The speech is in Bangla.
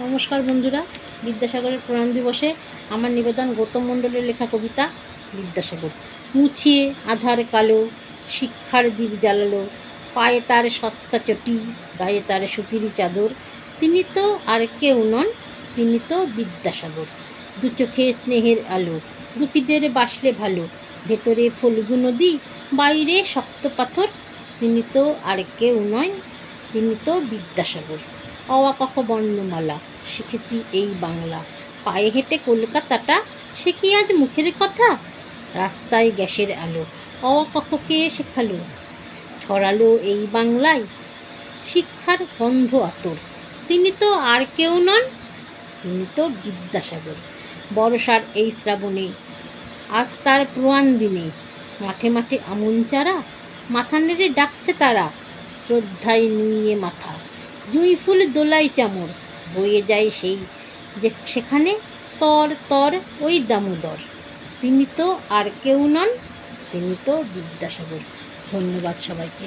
নমস্কার বন্ধুরা, বিদ্যাসাগরের প্রণাম দিবসে আমার নিবেদন গৌতম মণ্ডলের লেখা কবিতা বিদ্যাসাগর। মুছিয়ে আধার কালো, শিক্ষার দীপ জ্বালালো, পায়ে তার সস্তা চটি, গায়ে তার সুতির চাদর। তিনি তো আর কেউ নন, তিনি তো বিদ্যাসাগর। দু চোখে স্নেহের আলো, দুঃখীদের বাসলে ভালো, ভেতরে ফল্গু নদী, বাইরে শক্ত পাথর। তিনি তো আর কেউ নয়, তিনি তো বিদ্যাসাগর। অ আ ক খ বর্ণমালা শিখেছি এই বাংলা, পায়ে হেঁটে কলকাতাটা সে কি আজ মুখের কথা। রাস্তায় গ্যাসের আলো, অ আ ক খ কে শেখালো, ছড়ালো এই বাংলায় শিক্ষার গন্ধ আতর। তিনি তো আর কেউ নন, তিনি তো বিদ্যাসাগর। বর্ষার এই শ্রাবণে, আজ তার প্রয়াণ দিনে, মাঠে মাঠে আমন চারা, মাথা নেড়ে ডাকছে তারা, শ্রদ্ধায় নুইয়ে মাথা। জুঁই ফুল দোলাই চামর, বয়ে যায় সেই যে সেখানে, তর তর ওই দামোদর। তিনি তো আর কেউ নন, তিনি তো বিদ্যাসাগর। ধন্যবাদ সবাইকে।